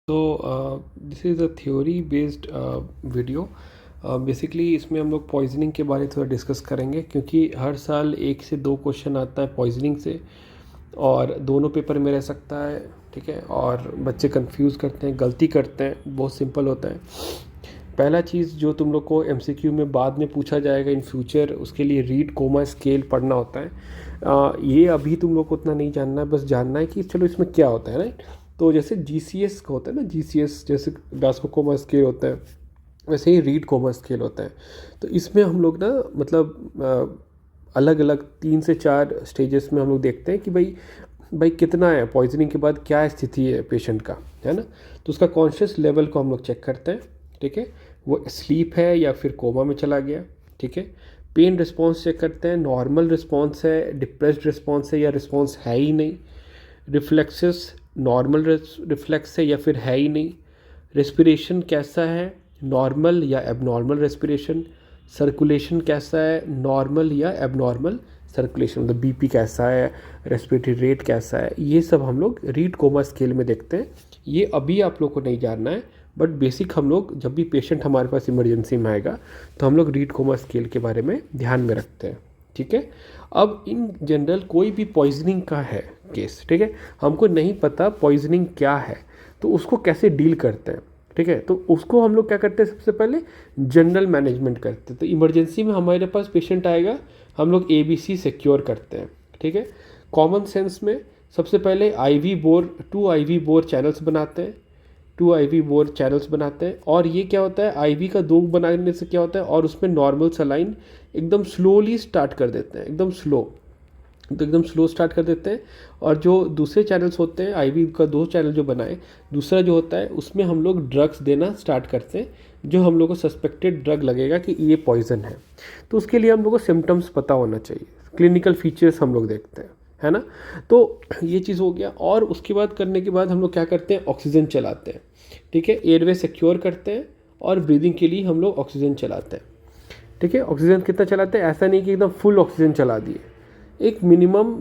This is a theory based video. Basically इसमें हम लोग पॉइजनिंग के बारे में थोड़ा डिस्कस करेंगे, क्योंकि हर साल 1 से 2 क्वेश्चन आता है पॉइजनिंग से और दोनों पेपर में रह सकता है। ठीक है, और बच्चे कंफ्यूज करते हैं, गलती करते हैं। बहुत सिंपल होता है। पहला चीज़ जो तुम लोग को एमसीक्यू में बाद में पूछा जाएगा इन फ्यूचर, उसके लिए रीड कोमा स्केल पढ़ना होता है। ये अभी तुम लोग को उतना नहीं जानना है, बस जानना है कि चलो इसमें क्या होता है, राइट। तो जैसे जीसीएस का होता है ना, जीसीएस जैसे गास्को कोमा स्केल होता है, वैसे ही रीड कोमा स्केल होता है। तो इसमें हम लोग ना मतलब अलग अलग 3 से 4 स्टेजेस में हम लोग देखते हैं कि भाई भाई कितना है पॉइजनिंग के बाद, क्या स्थिति है पेशेंट का, है ना। तो उसका कॉन्शियस लेवल को हम लोग चेक करते हैं। ठीक है, वो स्लीप है या फिर कोमा में चला गया। ठीक है, पेन रिस्पॉन्स चेक करते हैं, नॉर्मल रिस्पॉन्स है, डिप्रेस्ड रिस्पॉन्स है या रिस्पॉन्स है ही नहीं। रिफ्लेक्सेस नॉर्मल रिफ्लेक्स है या फिर है ही नहीं। रेस्पिरेशन कैसा है, नॉर्मल या एबनॉर्मल रेस्पिरेशन। सर्कुलेशन कैसा है, नॉर्मल या एबनॉर्मल सर्कुलेशन, मतलब बीपी कैसा है, रेस्पिरेटरी रेट कैसा है। ये सब हम लोग रीड कोमा स्केल में देखते हैं। ये अभी आप लोग को नहीं जानना है, बट बेसिक हम लोग जब भी पेशेंट हमारे पास इमरजेंसी में आएगा तो हम लोग रीड कोमा स्केल के बारे में ध्यान में रखते हैं। ठीक है, अब इन जनरल कोई भी पॉइजनिंग का है केस, ठीक है, हमको नहीं पता पॉइजनिंग क्या है, तो उसको कैसे डील करते हैं। ठीक है, तो उसको हम लोग क्या करते हैं, सबसे पहले जनरल मैनेजमेंट करते हैं। तो इमरजेंसी में हमारे पास पेशेंट आएगा, हम लोग ABC सिक्योर करते हैं। ठीक है, कॉमन सेंस में सबसे पहले IV bore 2 IV bore channels बनाते हैं। 2 IV बोर चैनल्स बनाते हैं। और ये क्या होता है, IV का 2 बनाने से क्या होता है, और उसमें नॉर्मल सलाइन एकदम स्लोली स्टार्ट कर देते हैं, एकदम स्लो, तो एकदम स्लो स्टार्ट कर देते हैं। और जो दूसरे चैनल्स होते हैं, IV का 2 चैनल जो बनाए, दूसरा जो होता है उसमें हम लोग ड्रग्स देना स्टार्ट करते हैं, जो हम लोग को सस्पेक्टेड ड्रग लगेगा कि ये पॉइजन है। तो उसके लिए हम लोग को सिम्टम्स पता होना चाहिए, क्लिनिकल फीचर्स हम लोग देखते हैं, है ना। तो ये चीज़ हो गया। और उसके बाद करने के बाद हम लोग क्या करते हैं, ऑक्सीजन चलाते हैं। ठीक है, एयरवे सिक्योर करते हैं और ब्रीदिंग के लिए हम लोग ऑक्सीजन चलाते हैं। ठीक है, ऑक्सीजन कितना चलाते हैं, ऐसा नहीं कि एकदम फुल ऑक्सीजन चला दिए, एक मिनिमम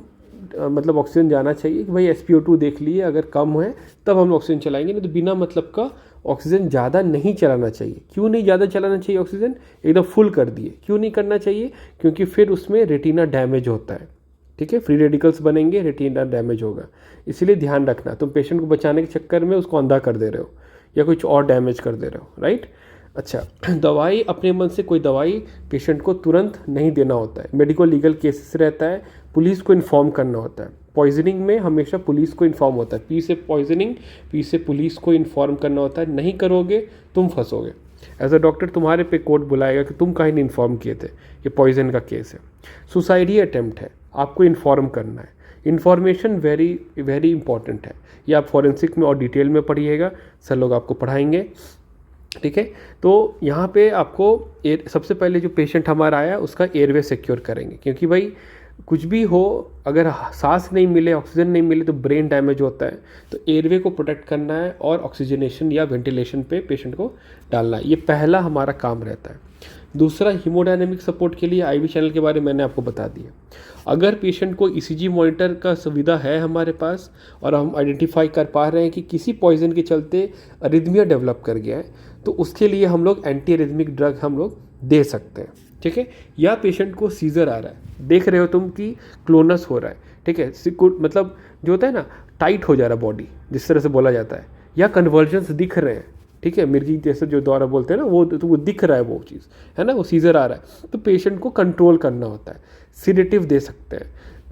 मतलब ऑक्सीजन जाना चाहिए कि भाई SpO2 देख लिए, अगर कम है तब हम ऑक्सीजन चलाएंगे, नहीं तो बिना मतलब का ऑक्सीजन ज़्यादा नहीं चलाना चाहिए। क्यों नहीं ज़्यादा चलाना चाहिए ऑक्सीजन, एकदम फुल कर दिए। क्यों नहीं करना चाहिए, क्योंकि फिर उसमें रेटिना डैमेज होता है। ठीक है, फ्री रेडिकल्स बनेंगे, रेटिना डैमेज होगा। इसलिए ध्यान रखना, तुम पेशेंट को बचाने के चक्कर में उसको अंधा कर दे रहे हो या कुछ और डैमेज कर दे रहे हो, राइट। अच्छा, दवाई अपने मन से कोई दवाई पेशेंट को तुरंत नहीं देना होता है। मेडिकल लीगल केसेस रहता है, पुलिस को इन्फॉर्म करना होता है। पॉइजनिंग में हमेशा पुलिस को इन्फॉर्म होता है, P से पॉइजनिंग, P से पुलिस को इन्फॉर्म करना होता है। नहीं करोगे तुम फंसोगे। एज अ डॉक्टर तुम्हारे पे कोर्ट बुलाएगा कि तुम कहीं नहीं इन्फॉर्म किए थे, ये पॉइजन का केस है। सुसाइड ही अटेम्प्ट है, आपको इन्फॉर्म करना है। इन्फॉर्मेशन वेरी वेरी इंपॉर्टेंट है। ये आप फॉरेंसिक में और डिटेल में पढ़िएगा, सर लोग आपको पढ़ाएंगे। ठीक है, तो यहाँ पे आपको सबसे पहले जो पेशेंट हमारा आया उसका एयरवे सिक्योर करेंगे, क्योंकि भाई कुछ भी हो, अगर सांस नहीं मिले, ऑक्सीजन नहीं मिले तो ब्रेन डैमेज होता है। तो एयरवे को प्रोटेक्ट करना है और ऑक्सीजनेशन या वेंटिलेशन पे पेशेंट को डालना है, ये पहला हमारा काम रहता है। दूसरा, हीमोडायनेमिक सपोर्ट के लिए IV चैनल के बारे में मैंने आपको बता दिया। अगर पेशेंट को ECG मॉनिटर का सुविधा है हमारे पास और हम आइडेंटिफाई कर पा रहे हैं कि किसी पॉइजन के चलते अरिथमिया डेवलप कर गया है, तो उसके लिए हम लोग एंटी अरिथमिक ड्रग हम लोग दे सकते हैं। ठीक है, या पेशेंट को सीजर आ रहा है, देख रहे हो तुम कि क्लोनस हो रहा है। ठीक है, मतलब जो होता है ना, टाइट हो जा रहा है बॉडी, जिस तरह से बोला जाता है, या कन्वर्जन्स दिख रहे हैं। ठीक है, मिर्गी जैसे जो द्वारा बोलते हैं ना, वो तो वो दिख रहा है, वो चीज़ है ना, वो सीजर आ रहा है, तो पेशेंट को कंट्रोल करना होता है। सिडेटिव दे सकते हैं।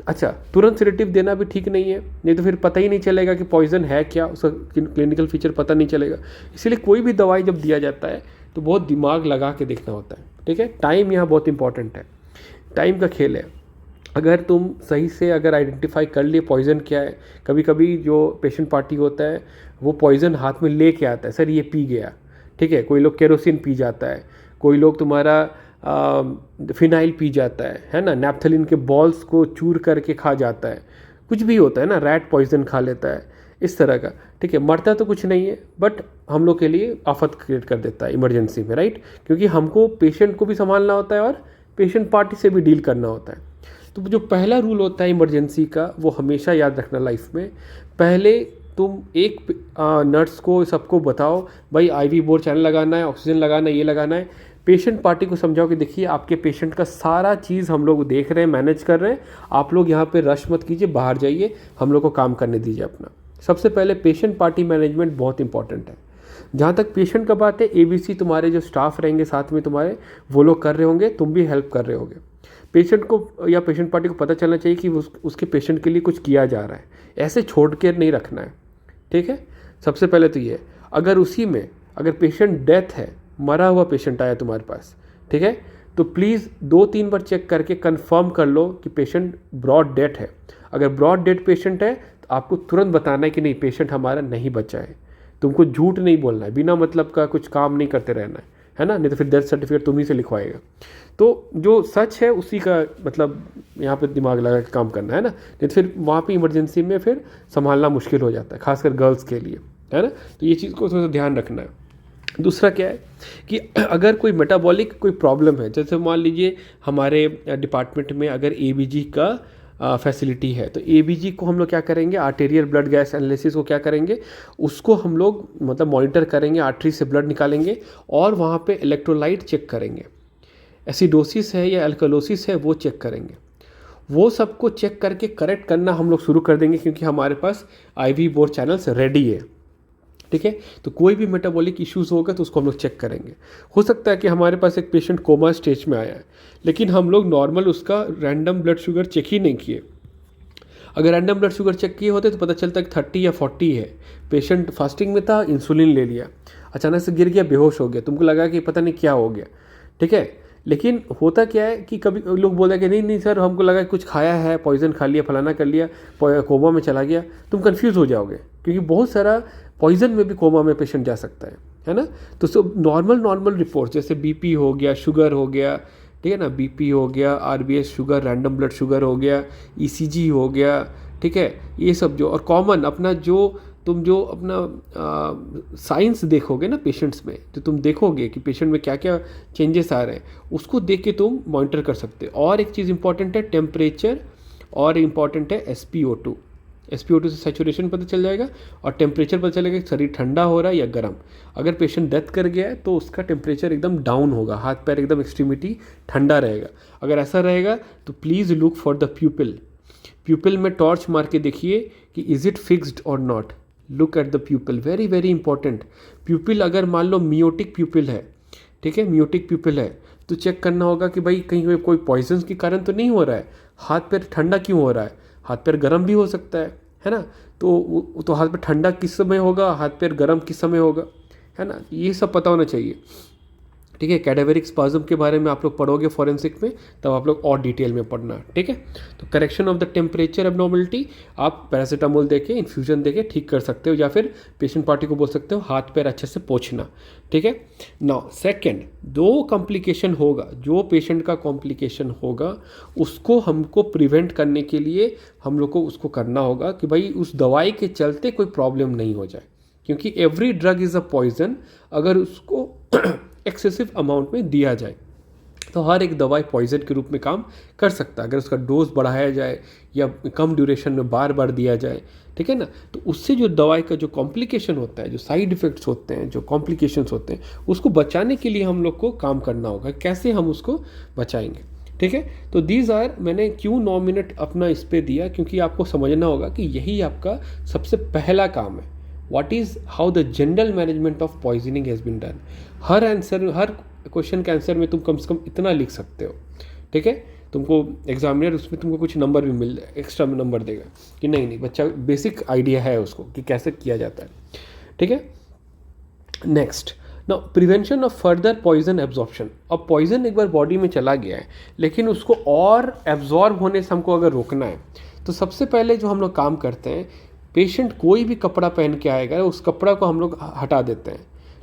अच्छा, तुरंत सिडेटिव देना भी ठीक नहीं है, नहीं तो फिर पता ही नहीं चलेगा कि पॉइजन है क्या, उसका क्लिनिकल फीचर पता नहीं चलेगा। इसीलिए कोई भी दवाई जब दिया जाता है तो बहुत दिमाग लगा के देखना होता है। ठीक है, टाइम यहाँ बहुत इंपॉर्टेंट है, टाइम का खेल है। अगर तुम सही से अगर आइडेंटिफाई कर लिए पॉइजन क्या है, कभी कभी जो पेशेंट पार्टी होता है वो पॉइजन हाथ में लेके आता है, सर ये पी गया। ठीक है, कोई लोग केरोसिन पी जाता है, कोई लोग तुम्हारा फिनाइल पी जाता है ना, नैप्थलीन के बॉल्स को चूर करके खा जाता है, कुछ भी होता है ना, रैट पॉइजन खा लेता है, इस तरह का। ठीक है, मरता तो कुछ नहीं है, बट हम लोग के लिए आफत क्रिएट कर देता है इमरजेंसी में, राइट, क्योंकि हमको पेशेंट को भी संभालना होता है और पेशेंट पार्टी से भी डील करना होता है। तो जो पहला रूल होता है इमरजेंसी का, वो हमेशा याद रखना लाइफ में, पहले तुम एक नर्स को सबको बताओ भाई IV बोर चैनल लगाना है, ऑक्सीजन लगाना है, ये लगाना है। पेशेंट पार्टी को समझाओ कि देखिए आपके पेशेंट का सारा चीज़ हम लोग देख रहे हैं, मैनेज कर रहे हैं, आप लोग यहाँ पे रश मत कीजिए, बाहर जाइए, हम लोग को काम करने दीजिए अपना। सबसे पहले पेशेंट पार्टी मैनेजमेंट बहुत इंपॉर्टेंट है। जहाँ तक पेशेंट का बात है, ABC तुम्हारे जो स्टाफ रहेंगे साथ में तुम्हारे, वो लोग कर रहे होंगे, तुम भी हेल्प कर रहे होगे। पेशेंट को या पेशेंट पार्टी को पता चलना चाहिए कि उसके पेशेंट के लिए कुछ किया जा रहा है, ऐसे छोड़ के नहीं रखना है, ठीक है। सबसे पहले तो ये, अगर उसी में अगर पेशेंट डेथ है, मरा हुआ पेशेंट आया तुम्हारे पास, ठीक है, तो प्लीज़ 2-3 बार चेक करके कंफर्म कर लो कि पेशेंट ब्रॉड डेथ है। अगर ब्रॉड डेथ पेशेंट है तो आपको तुरंत बताना है कि नहीं, पेशेंट हमारा नहीं बचा है। तुमको झूठ नहीं बोलना है, बिना मतलब का कुछ काम नहीं करते रहना है ना, नहीं तो फिर डेथ सर्टिफिकेट तुम ही से लिखवाएगा। तो जो सच है उसी का मतलब यहाँ पे दिमाग लगा के काम करना है ना, नहीं तो फिर वहाँ पे इमरजेंसी में फिर संभालना मुश्किल हो जाता है, खासकर गर्ल्स के लिए, है ना। तो ये चीज़ को थोड़ा सा ध्यान रखना है। दूसरा क्या है कि अगर कोई मेटाबॉलिक कोई प्रॉब्लम है, जैसे मान लीजिए हमारे डिपार्टमेंट में अगर ABG का फैसिलिटी है, तो ABG को हम लोग क्या करेंगे, आर्टेरियल ब्लड गैस एनालिसिस को क्या करेंगे, उसको हम लोग मतलब मॉनिटर करेंगे, आर्टरी से ब्लड निकालेंगे और वहाँ पे इलेक्ट्रोलाइट चेक करेंगे, एसिडोसिस है या अल्कलोसिस है वो चेक करेंगे। वो सबको चेक करके करेक्ट करना हम लोग शुरू कर देंगे, क्योंकि हमारे पास IV बोर चैनल्स रेडी है, ठीक है। तो कोई भी मेटाबॉलिक इश्यूज़ होगा तो उसको हम लोग चेक करेंगे। हो सकता है कि हमारे पास एक पेशेंट कोमा स्टेज में आया है, लेकिन हम लोग नॉर्मल उसका रैंडम ब्लड शुगर चेक ही नहीं किए। अगर रैंडम ब्लड शुगर चेक किए होते तो पता चलता है कि 30 या 40 है, पेशेंट फास्टिंग में था, इंसुलिन ले लिया, अचानक से गिर गया, बेहोश हो गया, तुमको लगा कि पता नहीं क्या हो गया, ठीक है। लेकिन होता क्या है कि कभी लोग बोलते हैं कि नहीं नहीं सर, हमको लगा कुछ खाया है, पॉइजन खा लिया, फलाना कर लिया, कोमा में चला गया। तुम कंफ्यूज हो जाओगे, क्योंकि बहुत सारा पॉइजन में भी कोमा में पेशेंट जा सकता है ना। तो सब नॉर्मल रिपोर्ट जैसे BP हो गया, शुगर हो गया, ठीक है ना, BP हो गया, RBS sugar, random blood sugar हो गया, ECG हो गया, ठीक है, ये सब जो और कॉमन अपना जो तुम जो अपना साइंस देखोगे ना पेशेंट्स में, तो तुम देखोगे कि पेशेंट में क्या क्या चेंजेस आ रहे हैं, उसको देख के तुम मॉनिटर कर सकते हो। और एक चीज़ इंपॉर्टेंट है टेम्परेचर, और इम्पॉर्टेंट है SpO2 से सैचुरेशन पता चल जाएगा और टेम्परेचर पता चलेगा कि शरीर ठंडा हो रहा है या गर्म। अगर पेशेंट डेथ कर गया है तो उसका टेम्परेचर एकदम डाउन होगा, हाथ पैर एकदम एक्सट्रीमिटी ठंडा रहेगा। अगर ऐसा रहेगा तो प्लीज़ लुक फॉर द प्यूपिल में टॉर्च मार के देखिए कि इज़ इट फिक्स्ड और not. Look at the प्यूपिल, very very important. प्यूपिल अगर मान लो मियोटिक प्यूपिल है, ठीक है, मियोटिक प्यूपिल है, तो चेक करना होगा कि भाई कहीं कोई पॉइजन के कारण तो नहीं हो रहा है, हाथ पैर ठंडा क्यों हो रहा है, हाथ पैर गर्म भी हो सकता है ना। तो हाथ पैर ठंडा किस समय होगा, हाथ पैर गर्म किस समय होगा, है ना, ये सब पता होना चाहिए, ठीक है। कैडावेरिक स्पाज्म के बारे में आप लोग पढ़ोगे फॉरेंसिक में, तब आप लोग और डिटेल में पढ़ना, ठीक है। तो correction of the temperature abnormality आप पैरासीटामोल देके, इन्फ्यूजन देके ठीक कर सकते हो, या फिर पेशेंट पार्टी को बोल सकते हो हाथ पैर अच्छे से पोंछना, ठीक है। नाउ सेकंड, जो पेशेंट का कॉम्प्लिकेशन होगा उसको हमको प्रिवेंट करने के लिए हम लोग को उसको करना होगा कि भाई उस दवाई के चलते कोई प्रॉब्लम नहीं हो जाए, क्योंकि every drug is a poison. अगर उसको एक्सेसिव अमाउंट में दिया जाए तो हर एक दवाई पॉइजन के रूप में काम कर सकता है। अगर उसका डोज बढ़ाया जाए या कम ड्यूरेशन में बार बार दिया जाए, ठीक है ना, तो उससे जो दवाई का जो कॉम्प्लिकेशन होता है, जो साइड इफ़ेक्ट्स होते हैं, जो कॉम्प्लिकेशंस होते हैं, उसको बचाने के लिए हम लोग को काम करना होगा। कैसे हम उसको बचाएंगे, ठीक है। तो दीज आर, मैंने क्यों 9 मिनट अपना इस पर दिया, क्योंकि आपको समझना होगा कि यही आपका सबसे पहला काम है। What is how the general management of poisoning has been done। Her question के आंसर में तुम कम से कम इतना लिख सकते हो, ठीक है। तुमको एग्जामिनर उसमें तुमको कुछ नंबर भी मिल एक्स्ट्रा नंबर देगा कि नहीं बच्चा बेसिक आइडिया है उसको कि कैसे किया जाता है, ठीक है। Next, now prevention of further poison absorption. अब पॉइजन एक बार बॉडी में चला गया है, लेकिन उसको और एब्जॉर्ब होने से हमको अगर रोकना है, तो सबसे पहले जो हम लोग काम करते हैं, पेशेंट कोई भी कपड़ा पहन के आएगा, उस कपड़ा को हम लोग हटा देते हैं,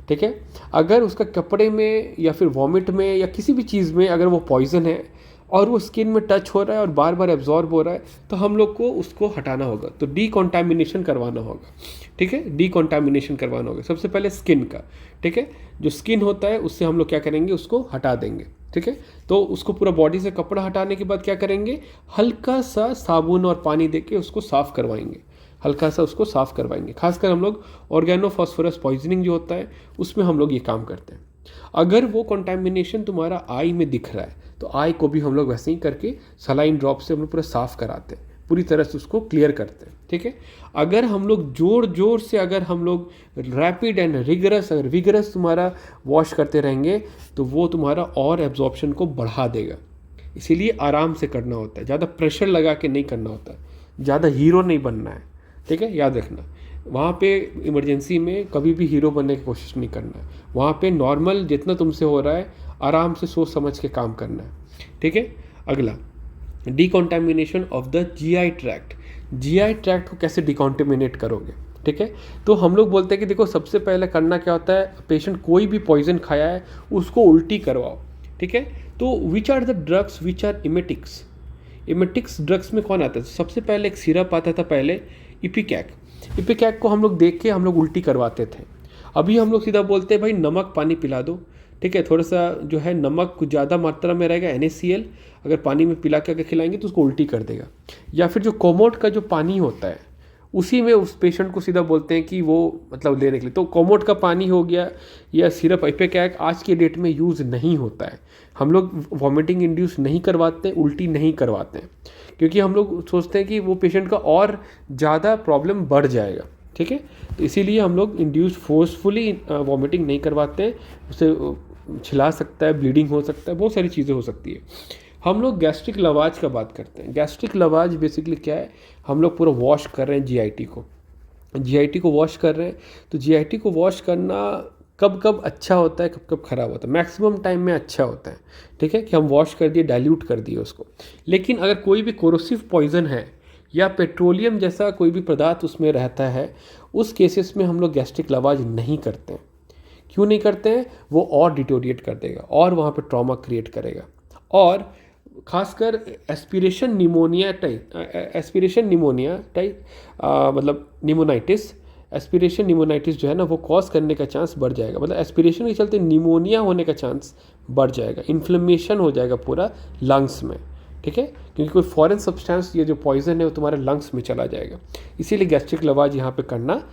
ठीक है। अगर उसका कपड़े में या फिर वॉमिट में या किसी भी चीज़ में अगर वो पॉइजन है और वो स्किन में टच हो रहा है और बार बार एब्जॉर्ब हो रहा है, तो हम लोग को उसको हटाना होगा, तो डीकॉन्टामिनेशन करवाना होगा, ठीक है। डीकॉन्टामिनेशन करवाना होगा सबसे पहले स्किन का, ठीक है। जो स्किन होता है उससे हम लोग क्या करेंगे, उसको हटा देंगे, ठीक है। तो उसको पूरा बॉडी से कपड़ा हटाने के बाद क्या करेंगे, हल्का सा साबुन और पानी देके उसको साफ़ करवाएंगे। हल्का सा उसको साफ़ करवाएंगे। खासकर हम लोग ऑर्गेनोफॉस्फोरस पॉइजनिंग जो होता है उसमें हम लोग ये काम करते हैं। अगर वो कंटामिनेशन तुम्हारा आई में दिख रहा है तो आई को भी हम लोग वैसे ही करके सलाइन ड्रॉप से हम लोग पूरा साफ़ कराते हैं, पूरी तरह से उसको क्लियर करते हैं। ठीक है, अगर हम लोग जोर से अगर हम लोग रैपिड एंड रिगरस, अगर विगरस तुम्हारा वॉश करते रहेंगे तो वो तुम्हारा और एब्जॉर्प्शन को बढ़ा देगा। इसीलिए आराम से करना होता है, ज़्यादा प्रेशर लगा के नहीं करना होता, ज़्यादा हीरो नहीं बनना है। ठीक है, याद रखना, वहाँ पे इमरजेंसी में कभी भी हीरो बनने की कोशिश नहीं करना है। वहाँ पे नॉर्मल जितना तुमसे हो रहा है आराम से सोच समझ के काम करना है। ठीक है, अगला decontamination of the GI tract. GI tract को कैसे डिकॉन्टामिनेट करोगे? ठीक है, तो हम लोग बोलते हैं कि देखो सबसे पहले करना क्या होता है, पेशेंट कोई भी पॉइजन खाया है उसको उल्टी करवाओ। ठीक है, तो which are the drugs which are emetics? Emetics drugs में कौन आता है? सबसे पहले एक सिरप आता था पहले, इपिकैक। इपिकैक को हम लोग देख के हम लोग उल्टी करवाते थे। अभी हम लोग सीधा बोलते हैं भाई नमक पानी पिला दो। ठीक है, थोड़ा सा जो है नमक कुछ ज़्यादा मात्रा में रहेगा, NaCl, अगर पानी में पिला के अगर खिलाएंगे तो उसको उल्टी कर देगा। या फिर जो कोमोट का जो पानी होता है उसी में उस पेशेंट को सीधा बोलते हैं कि वो मतलब लेने के लिए, तो कोमोट का पानी हो गया या सिरप इपिकैक आज के डेट में यूज़ नहीं होता है। हम लोग वॉमिटिंग इंड्यूस नहीं करवाते, उल्टी नहीं करवाते हैं, क्योंकि हम लोग सोचते हैं कि वो पेशेंट का और ज़्यादा प्रॉब्लम बढ़ जाएगा। ठीक है, तो इसीलिए हम लोग इंड्यूस फोर्सफुली वॉमिटिंग नहीं करवाते हैं, उसे छिला सकता है, ब्लीडिंग हो सकता है, बहुत सारी चीज़ें हो सकती है। हम लोग गैस्ट्रिक लवाज का बात करते हैं। गैस्ट्रिक लवाज बेसिकली क्या है, हम लोग पूरा वॉश कर रहे हैं जीआईटी को वॉश कर रहे हैं। तो जीआईटी को वॉश करना कब कब अच्छा होता है, कब कब ख़राब होता है? मैक्सिमम टाइम में अच्छा होता है। ठीक है, कि हम वॉश कर दिए, डाइल्यूट कर दिए उसको। लेकिन अगर कोई भी कोरोसिव पॉइजन है या पेट्रोलियम जैसा कोई भी पदार्थ उसमें रहता है, उस केसेस में हम लोग गैस्ट्रिक लवाज नहीं करते हैं। क्यों नहीं करते हैं? वो और डिटोरिएट कर देगा और वहाँ पे ट्रॉमा क्रिएट करेगा। और खासकर एस्पिरेशन निमोनिया टाइप मतलब निमोनाइटिस, एस्पिरेशन निमोनाइटिस जो है ना वो कॉज करने का चांस बढ़ जाएगा। मतलब एस्पिरेशन के चलते निमोनिया होने का चांस बढ़ जाएगा, इन्फ्लेमेशन हो जाएगा पूरा लंग्स में। ठीक है, क्योंकि कोई फॉरेन सब्सटेंस, ये जो पॉइजन है वो तुम्हारे लंग्स में चला जाएगा। इसीलिए गैस्ट्रिक लवाज यहाँ पे करना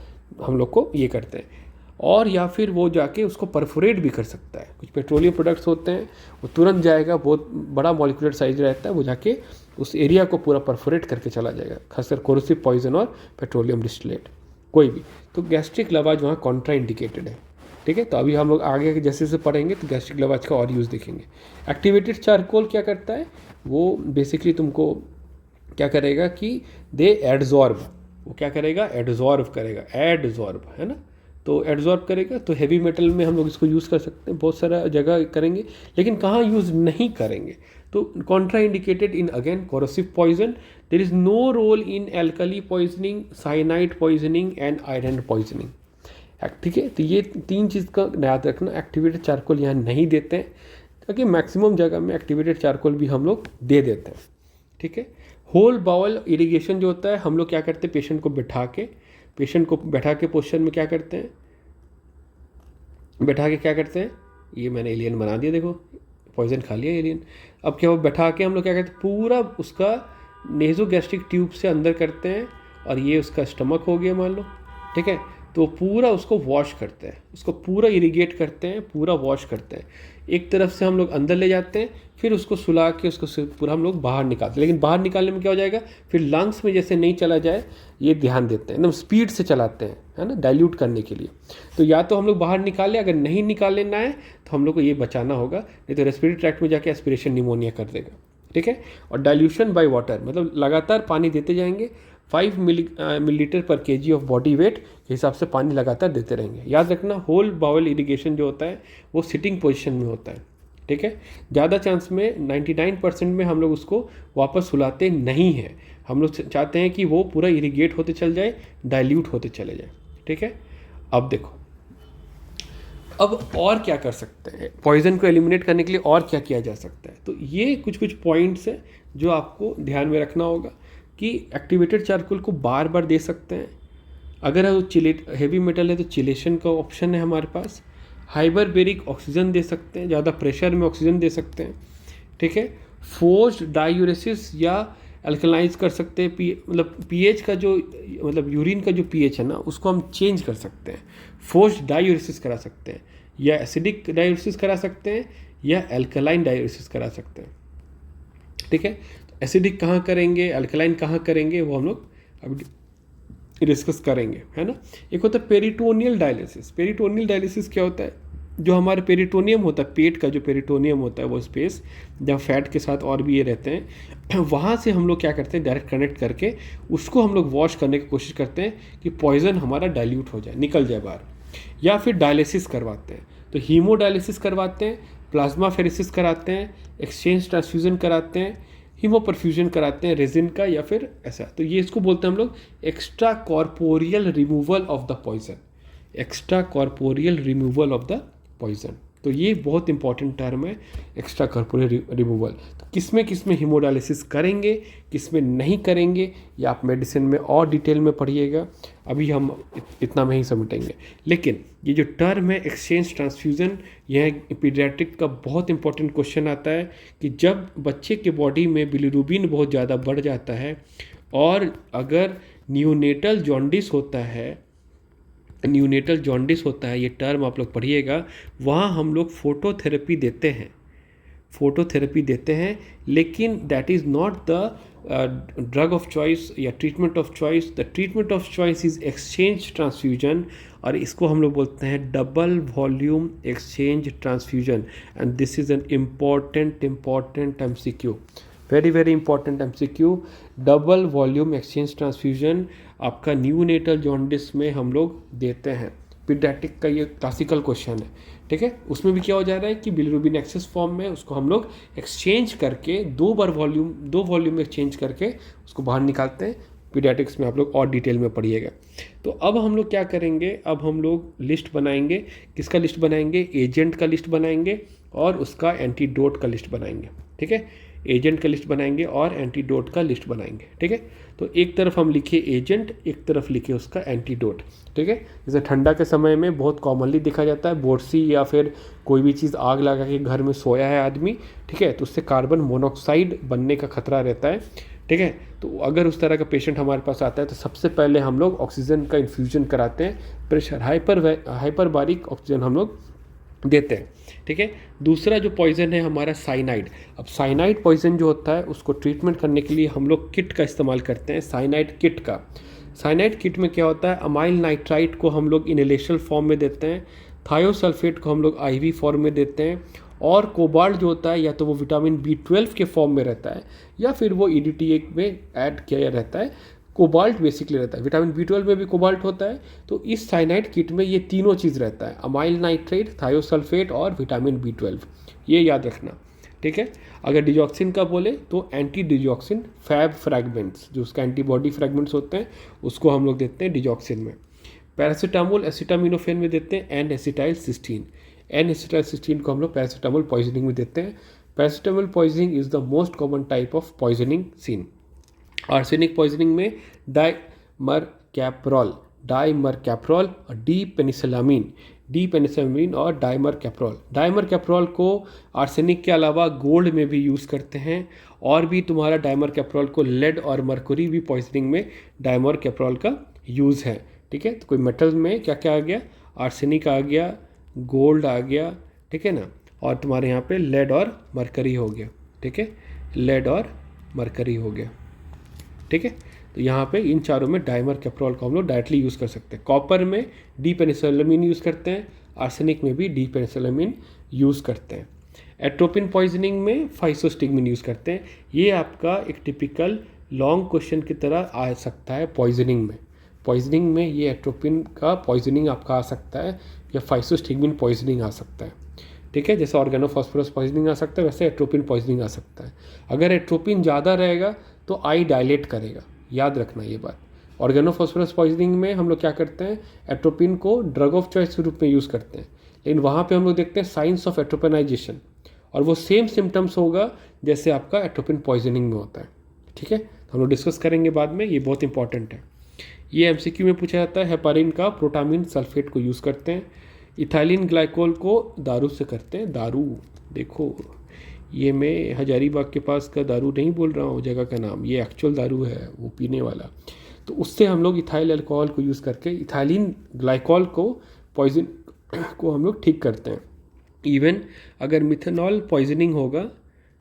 हम लोग को ये करते हैं। और या फिर वो जाके उसको परफोरेट भी कर सकता है। कुछ पेट्रोलियम प्रोडक्ट्स होते हैं वो तुरंत जाएगा, बहुत बड़ा मॉलिक्यूलर साइज रहता है, वो जाके उस एरिया को पूरा परफोरेट करके चला जाएगा, खासकर कोरोसिव पॉइजन और पेट्रोलियम डिस्टिलेट कोई भी। तो गैस्ट्रिक लवाज वहाँ कॉन्ट्रा इंडिकेटेड है। ठीक है, तो अभी हम लोग आगे जैसे जैसे पढ़ेंगे तो गैस्ट्रिक लवाज का और यूज़ देखेंगे। एक्टिवेटेड चारकोल क्या करता है? वो बेसिकली तुमको क्या करेगा कि दे एडजॉर्ब, वो क्या करेगा? एडजॉर्ब करेगा, एडजॉर्ब है ना, तो एडजॉर्ब करेगा। तो हैवी मेटल में हम लोग इसको यूज़ कर सकते हैं, बहुत सारा जगह करेंगे, लेकिन कहाँ यूज़ नहीं करेंगे? तो contraindicated in again corrosive poison. There is no role in alkali poisoning, cyanide poisoning and iron poisoning. ठीक है, तो ये तीन चीज़ का याद रखना। एक्टिवेटेड चारकोल यहाँ नहीं देते हैं, ताकि मैक्सिमम जगह में एक्टिवेटेड चारकोल भी हम लोग दे देते हैं। ठीक है, होल बाउल इरिगेशन जो होता है, हम लोग क्या करते हैं, पेशेंट को बैठा के पोस्चर में क्या करते हैं, बैठा के क्या करते हैं, ये मैंने एलियन बना दिया, देखो पॉइजन खा लिया एलियन। अब क्या, वो बैठा के हम लोग क्या करते हैं, पूरा उसका नेजोगैस्ट्रिक ट्यूब से अंदर करते हैं, और ये उसका स्टमक हो गया मान लो। ठीक है, तो पूरा उसको वॉश करते हैं, उसको पूरा इरिगेट करते हैं, पूरा वॉश करते हैं। एक तरफ से हम लोग अंदर ले जाते हैं, फिर उसको सुला के उसको पूरा हम लोग बाहर निकालते हैं। लेकिन बाहर निकालने में क्या हो जाएगा, फिर लंग्स में जैसे नहीं चला जाए, ये ध्यान देते हैं, एकदम स्पीड से चलाते हैं, है ना, डाइल्यूट करने के लिए। तो या तो हम लोग बाहर निकालें, अगर नहीं निकालना है तो हम लोग को ये बचाना होगा, नहीं तो रेस्पिरेटरी ट्रैक्ट में जाके एस्पिरेशन निमोनिया कर देगा। ठीक है, और डाइल्यूशन बाय वाटर, मतलब लगातार पानी देते जाएंगे, 5 मिलीलीटर पर kg ऑफ बॉडी वेट के हिसाब से पानी लगातार देते रहेंगे। याद रखना, होल बाउल इरिगेशन जो होता है वो सिटिंग पोजीशन में होता है। ठीक है, ज़्यादा चांस में 99% में हम लोग उसको वापस सुलाते नहीं हैं। हम लोग चाहते हैं कि वो पूरा इरिगेट होते चल जाए, डाइल्यूट होते चले जाए। ठीक है, अब देखो, अब और क्या कर सकते हैं पॉइजन को एलिमिनेट करने के लिए, और क्या किया जा सकता है? तो ये कुछ पॉइंट्स हैं जो आपको ध्यान में रखना होगा कि एक्टिवेटेड चारकोल को बार बार दे सकते हैं। अगर वो हैवी मेटल है तो चिलेशन का ऑप्शन है हमारे पास। हाइपरबेरिक ऑक्सीजन दे सकते हैं, ज़्यादा प्रेशर में ऑक्सीजन दे सकते हैं। ठीक है, फोर्स्ड डायूरेसिस या अल्कलाइज कर सकते हैं, मतलब पीएच का जो, मतलब यूरिन का जो पीएच है ना, उसको हम चेंज कर सकते हैं, फोर्स्ड डायूरेसिस करा सकते हैं, या एसिडिक डायूरेसिस करा सकते हैं, या अल्कलाइन डायूरेसिस करा सकते हैं। ठीक है, तो एसिडिक कहाँ करेंगे, अल्कलाइन कहाँ करेंगे, वो हम लोग अब डिस्कस करेंगे, है ना। एक होता है पेरिटोनियल डायलिसिस। पेरिटोनियल डायलिसिस क्या होता है, जो हमारे पेरिटोनियम होता है, पेट का जो पेरिटोनियम होता है, वो स्पेस जहाँ फैट के साथ और भी ये रहते हैं, वहाँ से हम लोग क्या करते हैं, डायरेक्ट कनेक्ट करके उसको हम लोग वॉश करने की कोशिश करते हैं कि पॉइजन हमारा डाइल्यूट हो जाए, निकल जाए बाहर, या फिर डायलिसिस करवाते हैं। तो हीमोडायलिसिस करवाते हैं, प्लाज्मा फेरेसिस कराते हैं, एक्सचेंज ट्रांसफ्यूजन कराते हैं, हीमोपरफ्यूजन कराते हैं रेजिन का, या फिर ऐसा। तो ये इसको बोलते हैं हम लोग extracorporeal removal of the poison, extracorporeal removal of the poison. तो ये बहुत इंपॉर्टेंट टर्म है, एक्स्ट्रा कॉर्पोरियल रिमूवल। तो किस में हीमोडायलिसिस करेंगे, किस में नहीं करेंगे, ये आप मेडिसिन में और डिटेल में पढ़िएगा, अभी हम इतना में ही समेटेंगे। लेकिन ये जो टर्म है एक्सचेंज ट्रांसफ्यूज़न, यह पीडियाट्रिक का बहुत इंपॉर्टेंट क्वेश्चन आता है कि जब बच्चे के बॉडी में बिलिरुबिन बहुत ज़्यादा बढ़ जाता है, और अगर न्यूनेटल जॉन्डिस होता है, न्यूनेटल जॉन्डिस होता है, ये टर्म आप लोग पढ़िएगा, वहाँ हम लोग फोटोथेरेपी देते हैं, फोटोथेरेपी देते हैं, लेकिन that is not the drug of choice या treatment of choice. The treatment of choice is exchange transfusion, और इसको हम लोग बोलते हैं double volume exchange transfusion, and this is an important MCQ, very important MCQ। Double volume exchange transfusion आपका neonatal jaundice में हम लोग देते हैं। पीडियाट्रिक का ये क्लासिकल क्वेश्चन है, ठीक है। उसमें भी क्या हो जा रहा है कि बिलिरुबिन एक्सेस फॉर्म में उसको हम लोग एक्सचेंज करके दो वॉल्यूम में एक्सचेंज करके उसको बाहर निकालते हैं। पीडियाट्रिक्स में आप लोग और डिटेल में पढ़िएगा। तो अब हम लोग क्या करेंगे, अब हम लोग लिस्ट बनाएंगे। किसका लिस्ट बनाएंगे, एजेंट का लिस्ट बनाएंगे और उसका एंटीडोट का लिस्ट बनाएंगे, ठीक है। एजेंट का लिस्ट बनाएंगे और एंटीडोट का लिस्ट बनाएंगे, ठीक है। तो एक तरफ हम लिखे एजेंट, एक तरफ लिखे उसका एंटीडोट, ठीक है। जैसे ठंडा के समय में बहुत कॉमनली देखा जाता है, बोरसी या फिर कोई भी चीज़ आग लगा के घर में सोया है आदमी, ठीक है, तो उससे कार्बन मोनोऑक्साइड बनने का खतरा रहता है, ठीक है। तो अगर उस तरह का पेशेंट हमारे पास आता है तो सबसे पहले हम लोग ऑक्सीजन का इन्फ्यूजन कराते हैं, प्रेशर हाइपरबारिक ऑक्सीजन हम लोग देते हैं, ठीक है। दूसरा जो पॉइज़न है हमारा साइनाइड। अब साइनाइड पॉइज़न जो होता है उसको ट्रीटमेंट करने के लिए हम लोग किट का इस्तेमाल करते हैं, साइनाइड किट का। साइनाइड किट में क्या होता है, अमाइल नाइट्राइट को हम लोग इनहेलेशनल फॉर्म में देते हैं, थायोसल्फेट को हम लोग IV फॉर्म में देते हैं, और कोबाल्ट जो होता है या तो वो विटामिन B12 के फॉर्म में रहता है या फिर वो EDTA में ऐड किया रहता है। कोबाल्ट बेसिकली रहता है, विटामिन B12 में भी कोबाल्ट होता है। तो इस साइनाइड किट में ये तीनों चीज़ रहता है, अमाइल नाइट्रेट, थायोसल्फेट और विटामिन B12, ये याद रखना, ठीक है। अगर डिजॉक्सिन का बोले तो एंटी डिजॉक्सिन फैब फ्रैगमेंट्स, जो उसका एंटीबॉडी फ्रैगमेंट्स होते हैं, उसको हम लोग देते हैं डिजॉक्सिन में। पैरासीटामोल एसिटामिनोफेन में देते हैं एन एसिटाइल सिस्टीन को हम लोग पैरासीटामोल पॉइजनिंग में देते हैं। Paracetamol poisoning is the most common type of poisoning seen. Arsenic poisoning में डाइमरकैप्रोल और डीपेनिसिलामीन और डाइमरकैप्रोल को आर्सेनिक के अलावा गोल्ड में भी यूज़ करते हैं, और भी तुम्हारा डाइमरकैप्रोल को लेड और मरकुरी भी पॉइजनिंग में डाइमरकैप्रोल का यूज़ है, ठीक है। तो कोई मेटल में क्या क्या आ गया, आर्सेनिक आ गया, गोल्ड आ गया, ठीक है ना, और तुम्हारे यहाँ पे लेड और मरकरी हो गया, ठीक है, लेड और मरकरी हो गया, ठीक है। तो यहाँ पे इन चारों में डाइमरकैप्रोल को हम लोग डायरेक्टली यूज़ कर सकते हैं। कॉपर में डीपेनिसिलामीन यूज़ करते हैं, आर्सेनिक में भी डीपेनिसिलामीन यूज़ करते हैं। एट्रोपिन पॉइजनिंग में फाइसोस्टिगमिन यूज़ करते हैं। ये आपका एक टिपिकल लॉन्ग क्वेश्चन की तरह आ सकता है पॉइजनिंग में ये एट्रोपिन का पॉइजनिंग आपका आ सकता है, या फाइसोस्टिगमिन पॉइजनिंग आ सकता है, ठीक है। जैसे ऑर्गेनोफॉस्फोरस पॉइजनिंग आ सकता है, वैसे एट्रोपिन पॉइजनिंग आ सकता है। अगर एट्रोपिन ज़्यादा रहेगा तो आई डायलेट करेगा, याद रखना ये बात। ऑर्गेनोफॉस्फोरस पॉइजनिंग में हम लोग क्या करते हैं, एट्रोपिन को ड्रग ऑफ चॉइस के रूप में यूज़ करते हैं, लेकिन वहाँ पे हम लोग देखते हैं साइंस ऑफ एट्रोपेनाइजेशन, और वो सेम सिम्टम्स होगा जैसे आपका एट्रोपिन पॉइजनिंग में होता है, ठीक है। तो हम लोग डिस्कस करेंगे बाद में, ये बहुत इंपॉर्टेंट है। ये MCQ में पूछा जाता है। हेपारिन का प्रोटामिन सल्फेट को यूज़ करते हैं। इथाइलिन ग्लाइकोल को दारू से करते हैं, दारू देखो ये मैं हजारीबाग के पास का दारू नहीं बोल रहा हूँ जगह का नाम, ये एक्चुअल दारू है वो पीने वाला। तो उससे हम लोग इथाइल अल्कोहल को यूज़ करके इथाइलिन ग्लाइकॉल को पॉइजन को हम लोग ठीक करते हैं। इवन अगर मिथेनॉल पॉइजनिंग होगा,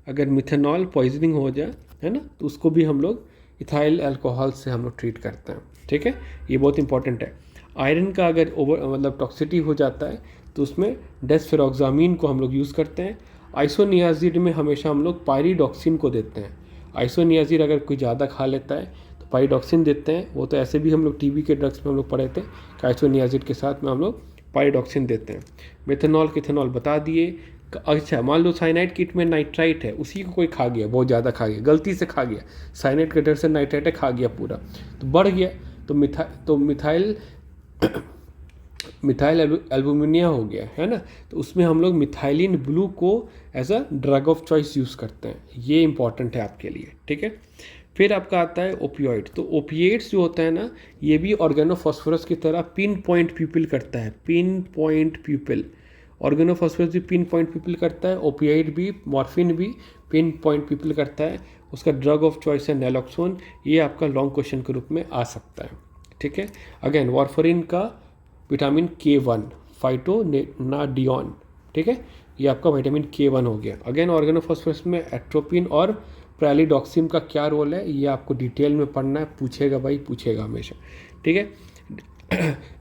अगर मिथेनॉल पॉइजनिंग हो जाए है ना, तो उसको भी हम लोग इथाइल अल्कोहल से हम लोग ट्रीट करते हैं। ठीक है, ये बहुत इंपॉर्टेंट है। आयरन का अगर ओवर मतलब टॉक्सिटी हो जाता है तो उसमें डेस्फेरोक्सामिन को हम लोग यूज़ करते हैं। आइसोनियाजिड में हमेशा हम लोग पायरिडॉक्सिन को देते हैं। आइसोनियाजिड अगर कोई ज़्यादा खा लेता है तो पायरिडॉक्सिन देते हैं। वो तो ऐसे भी हम लोग टीबी के ड्रग्स में हम लोग पढ़े थे कि आइसोनियाजिड के साथ में हम लोग पायरिडॉक्सिन देते हैं। मेथनॉल किथेनॉल बता दिए। अच्छा, मान लो साइनाइड किट में नाइट्राइट है, उसी को कोई खा गया, बहुत ज़्यादा खा गया, गलती से खा गया, साइनाइड के डर से नाइट्राइट है खा गया पूरा, तो बढ़ गया, तो मिथाइल एल्बुमिनिया हो गया है ना। तो उसमें हम लोग मिथाइलिन ब्लू को as a drug of choice use करते हैं। ये इंपॉर्टेंट है आपके लिए। ठीक है, फिर आपका आता है ओपियोइड। तो ओपिएट्स जो होता है ना, ये भी ऑर्गेनोफॉस्फोरस की तरह पिन पॉइंट प्यूपिल करता है। पिन पॉइंट प्यूपिल, ऑर्गेनोफॉस्फोरस भी पिन पॉइंट प्यूपिल करता है, ओपियाइड भी, मॉर्फिन भी पिन पॉइंट प्यूपिल करता है। उसका ड्रग ऑफ चॉइस है नैलोक्सोन। ये आपका लॉन्ग क्वेश्चन के रूप में आ सकता है। ठीक है, अगेन वार्फरिन का विटामिन K1 फाइटोनाडियन। ठीक है, ये आपका विटामिन K1 हो गया। अगेन ऑर्गेनोफॉस्फोरस में एट्रोपिन और प्रेलिडॉक्सिन का क्या रोल है, ये आपको डिटेल में पढ़ना है, पूछेगा भाई, पूछेगा हमेशा। ठीक है,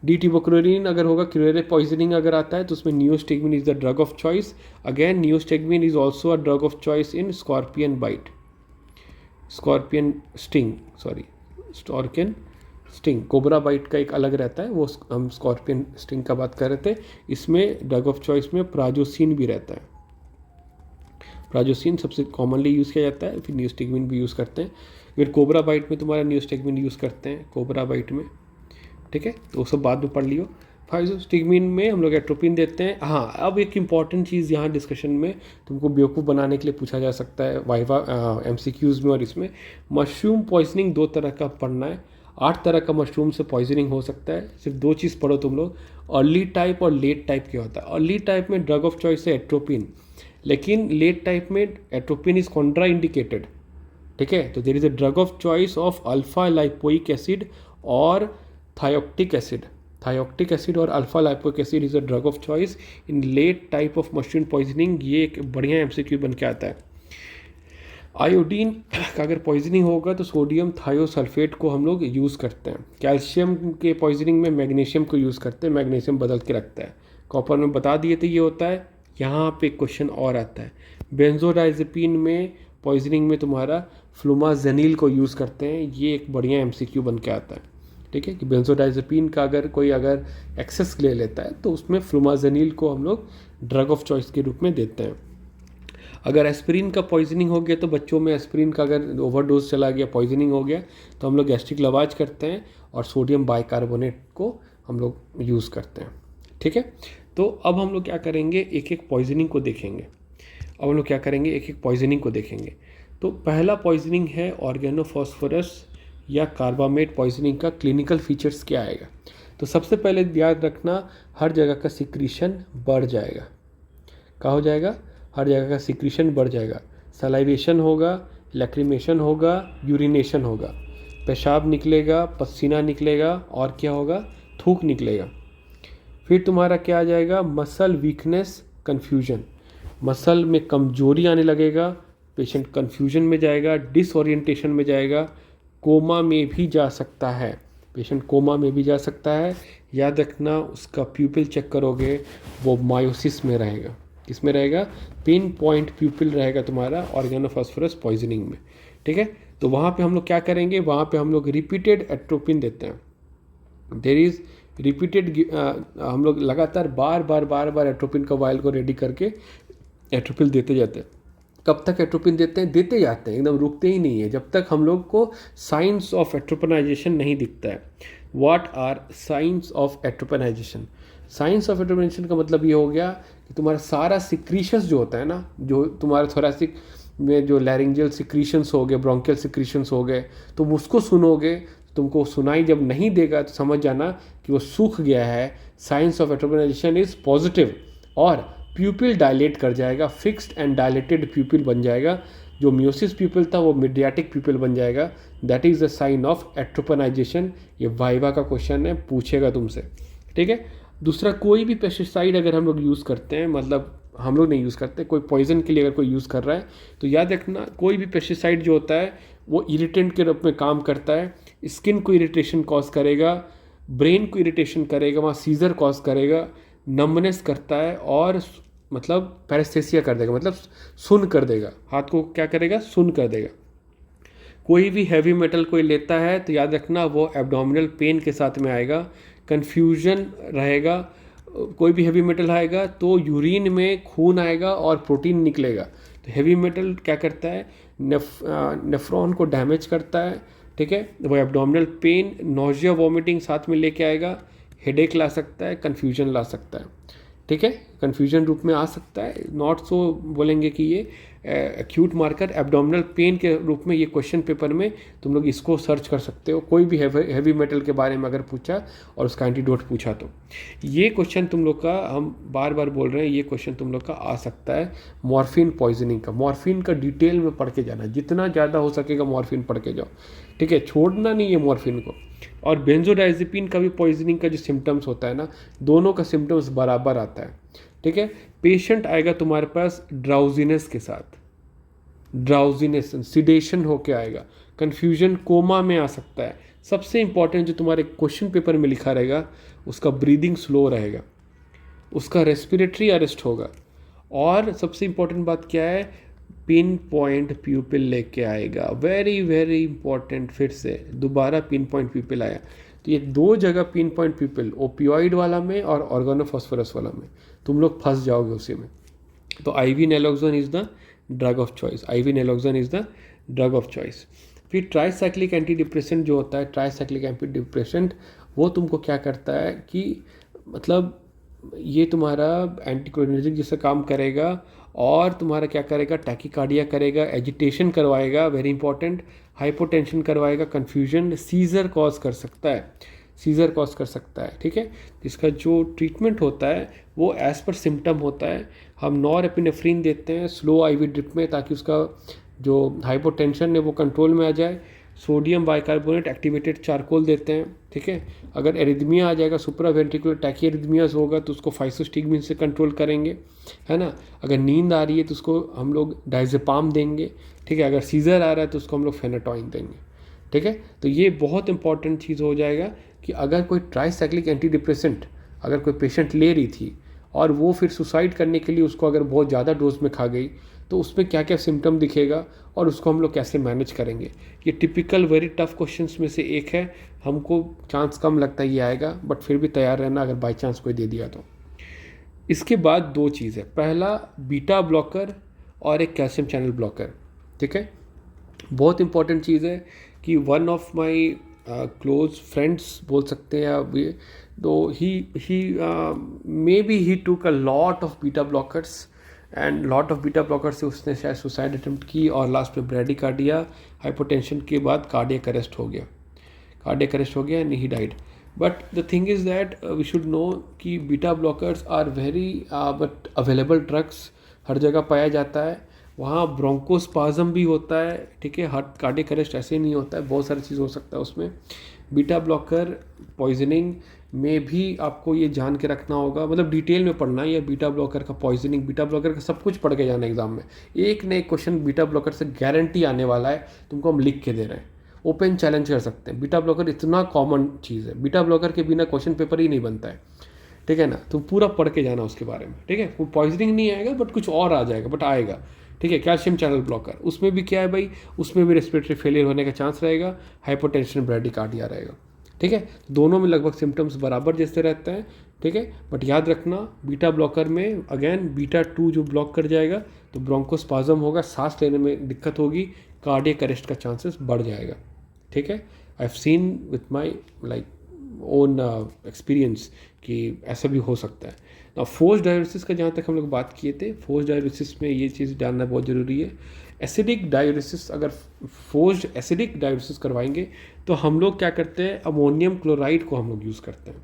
डीटिबोक्लोरिन अगर होगा, क्यूरेरे पॉइजनिंग अगर आता है तो उसमें neostigmine is the drug of choice. Again neostigmine is also a drug of choice in scorpion bite, scorpion sting, sting, cobra bite का एक अलग रहता है, वो हम स्कॉर्पियन स्टिंग का बात कर रहे थे। इसमें ड्रग ऑफ चॉइस में प्राजोसिन भी रहता है। प्राजोसिन सबसे कॉमनली यूज़ किया जाता है, फिर नियोस्टिग्मिन भी यूज़ करते हैं। फिर कोबरा बाइट में तुम्हारा नियोस्टिग्मिन यूज़ करते हैं, कोबरा बाइट में। ठीक है, तो वो सब बाद में पढ़ लियो। फाइजोस्टिग्मिन में हम लोग एट्रोपिन देते हैं। हाँ, अब एक इम्पॉर्टेंट चीज़ यहाँ डिस्कशन में तुमको बेवकूफ़ बनाने के लिए पूछा जा सकता है वाइवा MCQs में, और इसमें मशरूम पॉइजनिंग 2 तरह का पढ़ना है। 8 तरह का मशरूम से पॉइजनिंग हो सकता है। सिर्फ 2 चीज़ पढ़ो तुम लोग, अर्ली टाइप और लेट टाइप क्या होता है। अर्ली टाइप में ड्रग ऑफ चॉइस है एट्रोपिन, लेकिन लेट टाइप में एट्रोपिन इज कॉन्ट्रा इंडिकेटेड। ठीक है, तो there is a drug of choice of alpha lipoic acid और थायोक्टिक एसिड। थायोक्टिक एसिड और alpha lipoic acid is a drug of choice in late type of mushroom poisoning. ये एक बढ़िया MCQ बन के आता है। आयोडीन का अगर पॉइजनिंग होगा तो सोडियम थायोसल्फेट को हम लोग यूज़ करते हैं। कैल्शियम के पॉइजनिंग में मैग्नीशियम को यूज़ करते हैं, मैग्नीशियम बदल के रखता है। कॉपर में बता दिए थे ये होता है। यहाँ पे क्वेश्चन और आता है, बेंजोडाइजेपिन में पॉइजनिंग में तुम्हारा फ्लूमाजेनिल को यूज़ करते हैं। ये एक बढ़िया MCQ बन के आता है। ठीक है, कि बेंजोडाइजेपिन का अगर कोई एक्सेस ले लेता है तो उसमें फ्लूमाजेनिल को हम लोग ड्रग ऑफ चॉइस के रूप में देते हैं। अगर एस्पिरिन का पॉइजनिंग हो गया तो बच्चों में एस्पिरिन का अगर ओवरडोज चला गया, पॉइजनिंग हो गया, तो हम लोग गैस्ट्रिक लवाज करते हैं और सोडियम बाइकार्बोनेट को हम लोग यूज़ करते हैं। ठीक है, तो अब हम लोग क्या करेंगे, एक एक पॉइजनिंग को देखेंगे। अब हम लोग क्या करेंगे, एक एक पॉइजनिंग को देखेंगे। तो पहला पॉइजनिंग है ऑर्गेनोफॉस्फोरस या कार्बामेट पॉइजनिंग का क्लिनिकल फीचर्स क्या आएगा। तो सबसे पहले याद रखना, हर जगह का सिक्रीशन बढ़ जाएगा। क्या हो जाएगा, हर जगह का सिक्रीशन बढ़ जाएगा। सलाइवेशन होगा, लैक्रिमेशन होगा, यूरिनेशन होगा, पेशाब निकलेगा, पसीना निकलेगा, और क्या होगा, थूक निकलेगा। फिर तुम्हारा क्या आ जाएगा, मसल वीकनेस, कन्फ्यूजन, मसल में कमजोरी आने लगेगा, पेशेंट कन्फ्यूजन में जाएगा, डिसओरिएंटेशन में जाएगा, कोमा में भी जा सकता है, पेशेंट कोमा में भी जा सकता है। याद रखना, उसका प्यूपिल चेक करोगे वो मायोसिस में रहेगा। किस में रहेगा, पिन पॉइंट प्यूपिल रहेगा तुम्हारा ऑर्गेनोफॉस्फोरस पॉइजनिंग में। ठीक है, तो वहाँ पे हम लोग क्या करेंगे, वहाँ पे हम लोग रिपीटेड एट्रोपिन देते हैं। देयर इज़ रिपीटेड, हम लोग लगातार बार बार एट्रोपिन का वायल को रेडी करके एट्रोपिन देते जाते हैं। कब तक एट्रोपिन देते हैं, देते जाते हैं, एकदम रुकते ही नहीं है जब तक हम लोग को साइंस ऑफ एट्रोपिनाइजेशन नहीं दिखता है। What are science of atropinization? Science of atropinization का मतलब ये हो गया कि तुम्हारा सारा सिक्रीशंस जो होता है ना, जो तुम्हारा थोरेसिक में जो लैरिंजियल सिक्रीशंस हो गए, ब्रोंकियल सिक्रीशंस हो गए, तुम उसको सुनोगे, तुमको सुनाई जब नहीं देगा तो समझ जाना कि वो सूख गया है। साइंस ऑफ एट्रोपिनाइजेशन इज पॉजिटिव, और प्यूपिल डायलेट कर जाएगा, फिक्स्ड एंड डायलेटेड प्यूपिल बन जाएगा। जो मियोसिस प्यूपिल था वो मिडियाटिक प्यूपिल बन जाएगा। That is the sign of atropinization. ये वाइवा का क्वेश्चन है, पूछेगा तुमसे, ठीक है। दूसरा, कोई भी पेस्टिसाइड अगर हम लोग यूज़ करते हैं, मतलब हम लोग नहीं यूज़ करते, कोई पॉइजन के लिए अगर कोई यूज़ कर रहा है तो याद रखना, कोई भी पेस्टिसाइड जो होता है वो इरिटेंट के रूप में काम करता है। स्किन को इरिटेशन कॉज करेगा, ब्रेन को इरिटेशन करेगा, वहाँ सीजर कॉज करेगा, नम्बनेस करता है और मतलब पैरेस्थेसिया कर देगा, मतलब सुन कर देगा, हाथ को क्या करेगा, सुन कर देगा। कोई भी हैवी मेटल कोई लेता है तो याद रखना वो एब्डोमिनल पेन के साथ में आएगा, कन्फ्यूजन रहेगा। कोई भी हैवी मेटल आएगा तो यूरिन में खून आएगा और प्रोटीन निकलेगा। तो हैवी मेटल क्या करता है, नेफ्रॉन को डैमेज करता है, ठीक है। वो एब्डोमिनल पेन, नोजिया, वॉमिटिंग साथ में लेके आएगा, हेडेक ला सकता है, कन्फ्यूजन ला सकता है, ठीक है। कन्फ्यूजन रूप में आ सकता है, नॉट सो बोलेंगे कि ये एक्यूट मार्कर। एब्डोमिनल पेन के रूप में ये क्वेश्चन पेपर में तुम लोग इसको सर्च कर सकते हो, कोई भी हैवी मेटल के बारे में अगर पूछा और उसका एंटीडोट पूछा तो ये क्वेश्चन तुम लोग का, हम बार बार बोल रहे हैं, ये क्वेश्चन तुम लोग का आ सकता है मॉर्फिन पॉइजनिंग का। मॉर्फिन का डिटेल में पढ़ के जाना, जितना ज़्यादा हो सकेगा मॉर्फिन पढ़ के जाओ, ठीक है, छोड़ना नहीं है मॉर्फिन को। और बेंजोडाइजेपिन का भी पॉइजनिंग का जो सिम्टम्स होता है ना, दोनों का सिम्टम्स बराबर आता है, ठीक है। पेशेंट आएगा तुम्हारे पास ड्राउजीनेस के साथ, ड्राउजीनेस, सिडेशन होके आएगा, कन्फ्यूजन, कोमा में आ सकता है। सबसे इंपॉर्टेंट जो तुम्हारे क्वेश्चन पेपर में लिखा रहेगा, उसका ब्रीदिंग स्लो रहेगा, उसका रेस्पिरेटरी अरेस्ट होगा, और सबसे इंपॉर्टेंट बात क्या है, पिन पॉइंट प्यूपिल लेके आएगा। वेरी वेरी इंपॉर्टेंट, फिर से दोबारा पिन पॉइंट प्यूपिल आया तो ये दो जगह पिन पॉइंट प्यूपिल, ओपियोइड वाला में और ऑर्गेनोफॉस्फोरस वाला में, तुम लोग फंस जाओगे उसी में। तो IV naloxone is the drug of choice, IV naloxone is the drug of choice. फिर ट्राईसाइक्लिक एंटी डिप्रेसेंट जो होता है, ट्राईसाइक्लिक एंटी डिप्रेसेंट, वो तुमको क्या करता है कि मतलब ये तुम्हारा एंटीकोलिनर्जिक जैसा काम करेगा और तुम्हारा क्या करेगा, टैकीकार्डिया करेगा, एजिटेशन करवाएगा, वेरी इंपॉर्टेंट, हाइपोटेंशन करवाएगा, कन्फ्यूजन, सीजर कॉज कर सकता है, सीजर कॉज कर सकता है, ठीक है। इसका जो ट्रीटमेंट होता है वो एज पर सिम्टम होता है। हम नॉरएपिनेफ्रिन देते हैं स्लो IV ड्रिप में, ताकि उसका जो हाइपोटेंशन है वो कंट्रोल में आ जाए। सोडियम बाइकार्बोनेट एक्टिवेटेड चारकोल देते हैं, ठीक है। अगर एरिथमिया आ जाएगा, सुप्रा वेंट्रिकुलर टैकीएरिथमियास होगा तो उसको फाइसोस्टिग्मिन से कंट्रोल करेंगे, है ना। अगर नींद आ रही है तो उसको हम लोग डायजेपाम देंगे, ठीक है। अगर सीजर आ रहा है तो उसको हम लोग फेनाटॉइन देंगे, ठीक है। तो ये बहुत इंपॉर्टेंट चीज़ हो जाएगा कि अगर कोई ट्राईसाइक्लिक एंटी डिप्रेसेंट अगर कोई पेशेंट ले रही थी और वो फिर सुसाइड करने के लिए उसको अगर बहुत ज़्यादा डोज में खा गई तो उसमें क्या क्या सिम्टम दिखेगा और उसको हम लोग कैसे मैनेज करेंगे। ये टिपिकल वेरी टफ क्वेश्चंस में से एक है, हमको चांस कम लगता है ये आएगा, बट फिर भी तैयार रहना अगर बाई चांस कोई दे दिया तो। इसके बाद दो चीज़ है, पहला बीटा ब्लॉकर और एक कैल्शियम चैनल ब्लॉकर, ठीक है। बहुत इंपॉर्टेंट चीज़ है कि one of my close friends बोल सकते हैं अब, तो ही मे बी ही टूक a lot of beta blockers and lot of beta blocker से उसने शायद सुसाइड अटेम्प्ट की और लास्ट में ब्रेडिकार्डिया, हाइपोटेंशन के बाद कार्डियक अरेस्ट हो गया, कार्डियक अरेस्ट हो गया and he died. But the thing is that we should know कि beta blockers are very but available drugs, हर जगह पाया जाता है। वहाँ ब्रोंकोस्पाज्म भी होता है, ठीक है, हार्ट कार्डियक अरेस्ट ऐसे नहीं होता है, बहुत सारी चीज़ हो सकता है उसमें। बीटा ब्लॉकर पॉइजनिंग में भी आपको ये जान के रखना होगा, मतलब डिटेल में पढ़ना है, या बीटा ब्लॉकर का पॉइजनिंग, बीटा ब्लॉकर का सब कुछ पढ़ के जाना एग्जाम में। एक न एक क्वेश्चन बीटा ब्लॉकर से गारंटी आने वाला है, तुमको हम लिख के दे रहे हैं, ओपन चैलेंज कर सकते हैं। बीटा ब्लॉकर इतना कॉमन चीज़ है, बीटा ब्लॉकर के बिना क्वेश्चन पेपर ही नहीं बनता है, ठीक है ना। तुम पूरा पढ़ के जाना उसके बारे में, ठीक है। कोई पॉइजनिंग नहीं आएगा बट कुछ और आ जाएगा, बट आएगा, ठीक है। कैल्शियम चैनल ब्लॉकर, उसमें भी क्या है भाई, उसमें भी रेस्पिरेटरी फेलियर होने का चांस रहेगा, हाइपोटेंशन, ब्रेडिकार्डिया रहेगा, ठीक है। दोनों में लगभग सिम्टम्स बराबर जैसे रहते हैं, ठीक है। बट याद रखना बीटा ब्लॉकर में अगेन बीटा 2 जो ब्लॉक कर जाएगा तो ब्रोंकोस्पाज्म होगा, सांस लेने में दिक्कत होगी, कार्डियक अरेस्ट का चांसेस बढ़ जाएगा, ठीक है। I have seen with my like own experience कि ऐसा भी हो सकता है। ना फोर्स डायूरेसिस का जहाँ तक हम लोग बात किए थे, फोर्स डायूरेसिस में ये चीज़ जानना बहुत ज़रूरी है। एसिडिक डायूरेसिस, अगर फोर्स्ड एसिडिक डायूरेसिस करवाएंगे तो हम लोग क्या करते हैं, अमोनियम क्लोराइड को हम लोग यूज़ करते हैं,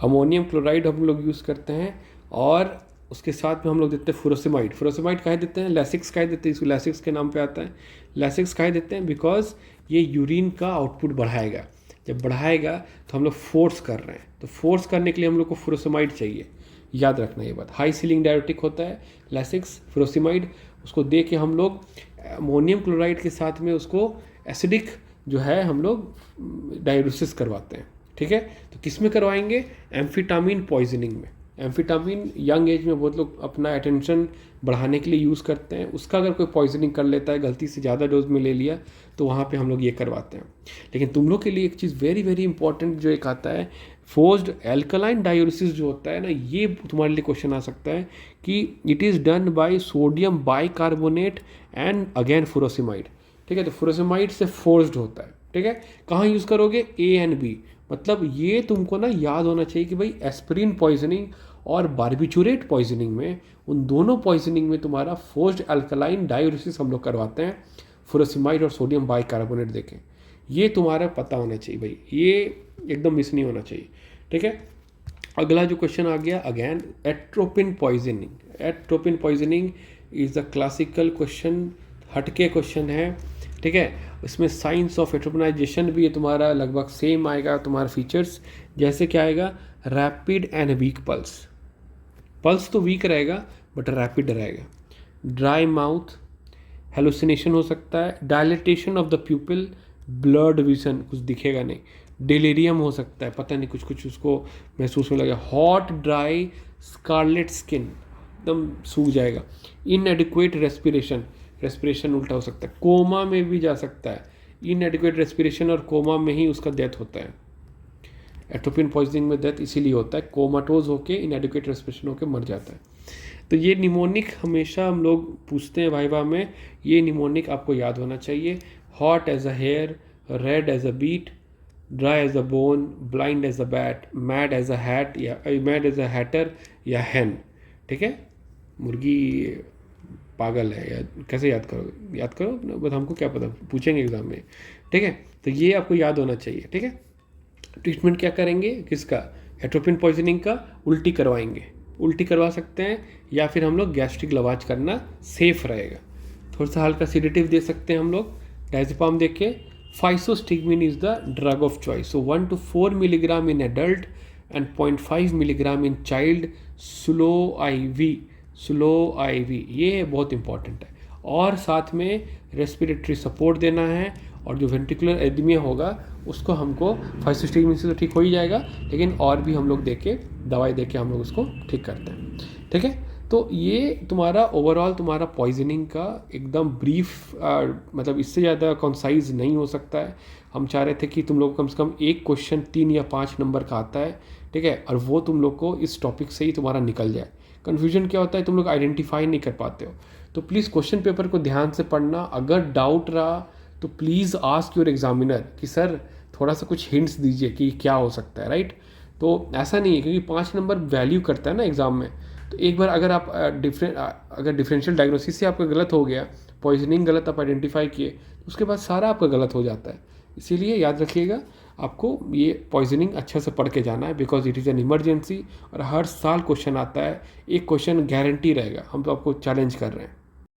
अमोनियम क्लोराइड हम लोग यूज़ करते हैं। और उसके साथ में हम लोग देते हैं फुरोसिमाइड। फुरोसिमाइड काहे देते हैं, लैसिक्स काहे देते हैं, इसको लैसिक्स के नाम पे आता है। लैसिक्स काहे देते हैं, बिकॉज ये यूरिन का आउटपुट बढ़ाएगा। जब बढ़ाएगा तो हम लोग फोर्स कर रहे हैं, तो फोर्स करने के लिए हम लोग को फुरोसिमाइड चाहिए। याद रखना ये बात। हाई सीलिंग डायरेटिक होता है लैसिक्स, फुरोसिमाइड। उसको दे के हम लोग अमोनियम क्लोराइड के साथ में उसको एसिडिक जो है हम लोग डायूरेसिस करवाते हैं। ठीक है, तो किस में करवाएंगे, एम्फीटामिन पॉइजनिंग में। एम्फीटामिन यंग एज में बहुत लोग अपना अटेंशन बढ़ाने के लिए यूज़ करते हैं, उसका अगर कोई पॉइजनिंग कर लेता है, गलती से ज़्यादा डोज में ले लिया, तो वहाँ पे हम लोग ये करवाते हैं। लेकिन तुम लोग के लिए एक चीज़ वेरी वेरी इंपॉर्टेंट जो एक आता है, फोर्स्ड एल्कलाइन डायूरेसिस जो होता है ना, ये तुम्हारे लिए क्वेश्चन आ सकता है कि it is done by sodium bicarbonate and again furosemide. ठीक है, तो फुरोसिमाइड से फोर्स्ड होता है। ठीक है, कहाँ यूज़ करोगे, ए एंड बी। मतलब ये तुमको ना याद होना चाहिए कि भाई एस्पिरिन पॉइजनिंग और बारबिचूरेट पॉइजनिंग में, उन दोनों पॉइजनिंग में तुम्हारा फोर्स्ड अल्कलाइन डायूरेसिस हम लोग करवाते हैं, फुरोसिमाइड और सोडियम बाइकार्बोनेट देखें। ये तुम्हारा पता होना चाहिए भाई, ये एकदम मिस नहीं होना चाहिए। ठीक है, अगला जो क्वेश्चन आ गया, again atropine poisoning. Atropine poisoning is a classical question, हटके क्वेश्चन है। ठीक है, इसमें साइंस ऑफ एट्रोपिनाइजेशन भी ये तुम्हारा लगभग सेम आएगा। तुम्हारा फीचर्स जैसे क्या आएगा, rapid and week pulse. Pulse तो वीक रहेगा बट रैपिड रहेगा। ड्राई माउथ, हेलुसिनेशन हो सकता है, dilatation of the प्यूपिल, blood vision, कुछ दिखेगा नहीं, डिलीरियम हो सकता है, पता नहीं कुछ कुछ उसको महसूस होने लगेगा, हॉट ड्राई स्कारलेट स्किन, एकदम सूख जाएगा, इनएडिक्वेट रेस्पिरेशन, रेस्पिरेशन उल्टा हो सकता है, कोमा में भी जा सकता है। इनएडिक्वेट रेस्पिरेशन और कोमा में ही उसका डेथ होता है। एट्रोपिन पॉइजनिंग में डेथ इसीलिए होता है, कोमाटोज होके इनएडिक्वेट रेस्पिरेशन होके मर जाता है। तो ये निमोनिक हमेशा हम लोग पूछते हैं वाइवा में, ये निमोनिक आपको याद होना चाहिए। Hot as a hare, red as a beet, dry as a bone, blind as a bat, mad as a hat या मैड एज अ हैटर या हैन। ठीक है, मुर्गी पागल है या कैसे याद करोगे, याद करो, बस हमको क्या पता, पूछेंगे एग्जाम में। ठीक है, तो ये आपको याद होना चाहिए। ठीक है, ट्रीटमेंट क्या करेंगे किसका, एट्रोपिन पॉइजनिंग का, उल्टी करवाएंगे, उल्टी करवा सकते हैं, या फिर हम लोग गैस्ट्रिक लवाज करना सेफ रहेगा। थोड़ा सा हल्का सीडेटिव दे सकते हैं हम लोग, डायजेपाम दे के। फाइसोस्टिग्मिन is the drug of choice, so 1 to 4 milligram in adult and 0.5 milligram in child, slow IV, ये बहुत इंपॉर्टेंट है। और साथ में रेस्पिरेटरी सपोर्ट देना है, और जो वेंट्रिकुलर एरिथमिया होगा उसको हमको फाइसोस्टिग्मिन से तो ठीक हो ही जाएगा, लेकिन और भी हम लोग दवाई दे के हम लोग उसको ठीक करते हैं। ठीक है, तो ये तुम्हारा ओवरऑल तुम्हारा पॉइजनिंग का एकदम ब्रीफ, मतलब इससे ज़्यादा कॉन्साइज नहीं हो सकता है। हम चाह रहे थे कि तुम लोग कम से कम एक क्वेश्चन 3 या 5 नंबर का आता है। ठीक है, और वो तुम लोग को इस टॉपिक से ही तुम्हारा निकल जाए। कन्फ्यूजन क्या होता है, तुम लोग आइडेंटिफाई नहीं कर पाते हो। तो प्लीज़ क्वेश्चन पेपर को ध्यान से पढ़ना। अगर डाउट रहा तो प्लीज़ आस्क योर एग्जामिनर कि सर थोड़ा सा कुछ हिंट्स दीजिए कि क्या हो सकता है, राइट। तो ऐसा नहीं है, क्योंकि 5 नंबर वैल्यू करता है ना एग्ज़ाम में। तो एक बार अगर आप अगर डिफरेंशियल डायग्नोसिस से आपका गलत हो गया, पॉइजनिंग गलत आप आइडेंटिफाई किए, तो उसके बाद सारा आपका गलत हो जाता है। इसीलिए याद रखिएगा, आपको ये पॉइजनिंग अच्छा से पढ़ के जाना है, because it is an emergency, और हर साल क्वेश्चन आता है। एक क्वेश्चन गारंटी रहेगा, हम तो आपको चैलेंज कर रहे हैं।